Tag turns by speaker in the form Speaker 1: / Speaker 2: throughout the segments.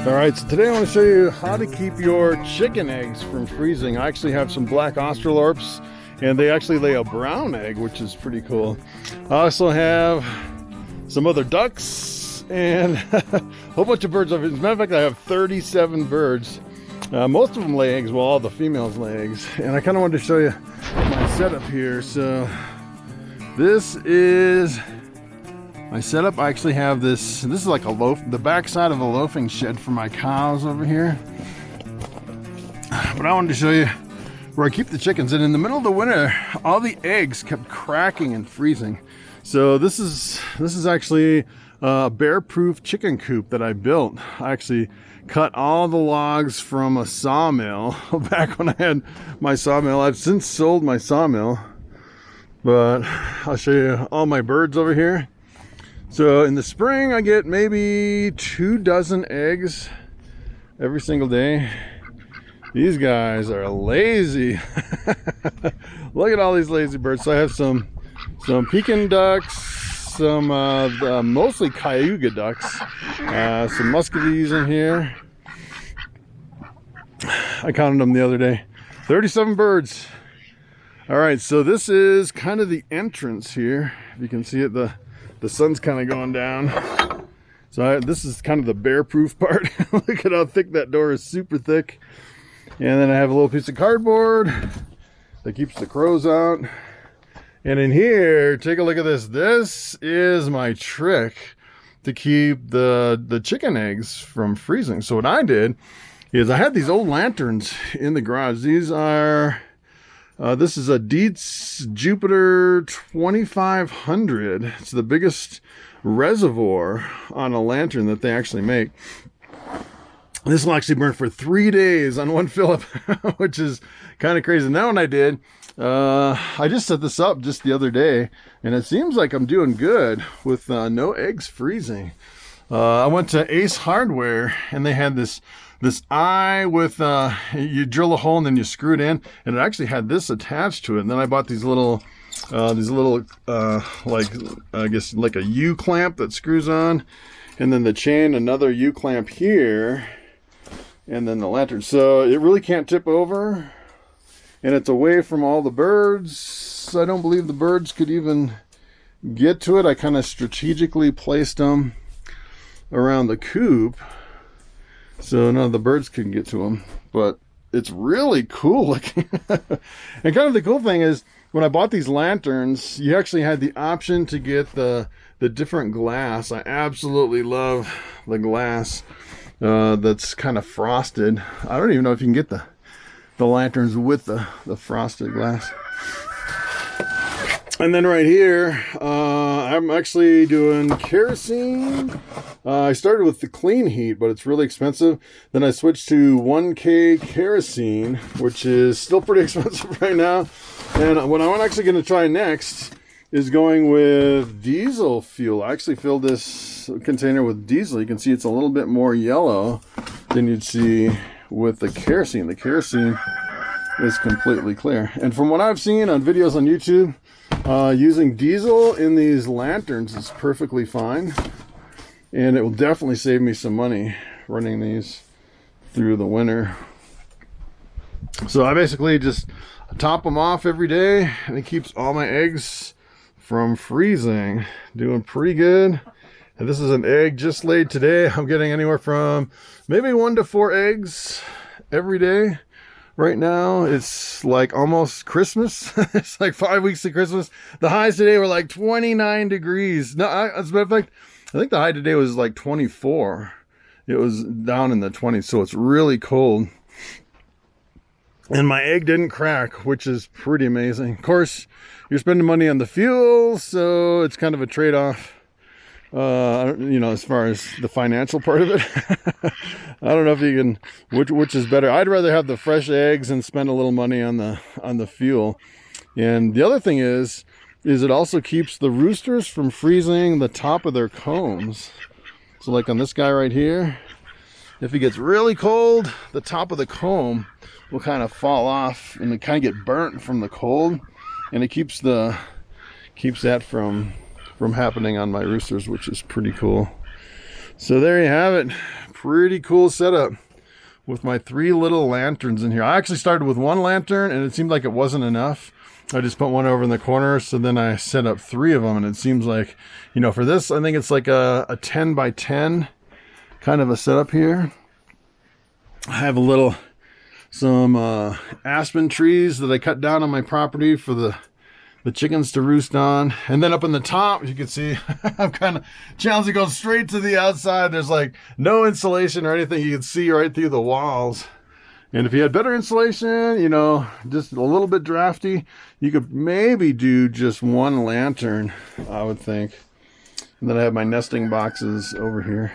Speaker 1: All right, so today I want to show you how to keep your chicken eggs from freezing. I actually have some black Australorps, and they actually lay a brown egg, which is pretty cool. I also have some other ducks and a whole bunch of birds. As a matter of fact, I have 37 birds. Most of them lay eggs, while all the females lay eggs. And I kind of wanted to show you my setup here. So this is my setup. I actually have this is like a loaf, the back side of a loafing shed for my cows over here. But I wanted to show you where I keep the chickens. And in the middle of the winter, all the eggs kept cracking and freezing. So this is actually a bear-proof chicken coop that I built. I actually cut all the logs from a sawmill back when I had my sawmill. I've since sold my sawmill, but I'll show you all my birds over here. So in the spring, I get maybe 2 dozen eggs every single day. These guys are lazy. Look at all these lazy birds. So I have some Pekin ducks, some mostly Cayuga ducks, some Muscovies in here. I counted them the other day. 37 birds. All right, so this is kind of the entrance here. If you can see it, the sun's kind of going down. So this is kind of the bear-proof part. Look at how thick that door is, super thick. And then I have a little piece of cardboard that keeps the crows out. And in here, take a look at this. This is my trick to keep the chicken eggs from freezing. So what I did is I had these old lanterns in the garage. These are this is a Dietz Jupiter 2500. It's the biggest reservoir on a lantern that they actually make. This will actually burn for 3 days on one fill-up, which is kind of crazy. Now what I did, I just set this up just the other day, and it seems like I'm doing good with no eggs freezing. I went to Ace Hardware, and they had this eye with you drill a hole and then you screw it in, and it actually had this attached to it. And then I bought these little like I guess like a U clamp that screws on, and then the chain, another U clamp here, and then the lantern. So it really can't tip over, and it's away from all the birds. I don't believe the birds could even get to it. I kind of strategically placed them around the coop so none of the birds can get to them, but it's really cool looking. And kind of the cool thing is, when I bought these lanterns, you actually had the option to get the different glass. I absolutely love the glass that's kind of frosted. I don't even know if you can get the lanterns with the frosted glass. And then right here, I'm actually doing kerosene. I started with the clean heat, but it's really expensive. Then I switched to 1K kerosene, which is still pretty expensive right now. And what I'm actually going to try next is going with diesel fuel. I actually filled this container with diesel. You can see it's a little bit more yellow than you'd see with the kerosene. The kerosene is completely clear. And from what I've seen on videos on YouTube, using diesel in these lanterns is perfectly fine, and it will definitely save me some money running these through the winter. So I basically just top them off every day, and it keeps all my eggs from freezing. Doing pretty good. And this is an egg just laid today. I'm getting anywhere from maybe 1 to 4 eggs every day. Right now, it's like almost Christmas. It's like 5 weeks to Christmas. The highs today were like 29 degrees. No, as a matter of fact, I think the high today was like 24. It was down in the 20s, so it's really cold. And my egg didn't crack, which is pretty amazing. Of course, you're spending money on the fuel, so it's kind of a trade-off. You know, as far as the financial part of it. I don't know if you can, which is better. I'd rather have the fresh eggs and spend a little money on the fuel. And the other thing is it also keeps the roosters from freezing the top of their combs. So like on this guy right here, if he gets really cold, the top of the comb will kind of fall off and it kind of get burnt from the cold, and it keeps that from happening on my roosters, which is pretty cool. So there you have it. pretty cool setup with my 3 little lanterns in here. I actually started with 1 lantern and it seemed like it wasn't enough. I just put one over in the corner, so then I set up 3 of them, and it seems like, you know, for this, I think it's like a 10 by 10 kind of a setup here. I have some aspen trees that I cut down on my property for the chickens to roost on. And then up in the top, as you can see, I'm kind of challenged to go straight to the outside. There's like no insulation or anything. You can see right through the walls. And if you had better insulation, you know, just a little bit drafty, you could maybe do just 1 lantern, I would think. And then I have my nesting boxes over here.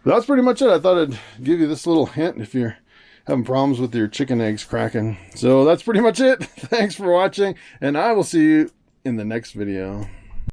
Speaker 1: But that's pretty much it. I thought I'd give you this little hint if you're having problems with your chicken eggs cracking. So that's pretty much it. Thanks for watching, and I will see you in the next video.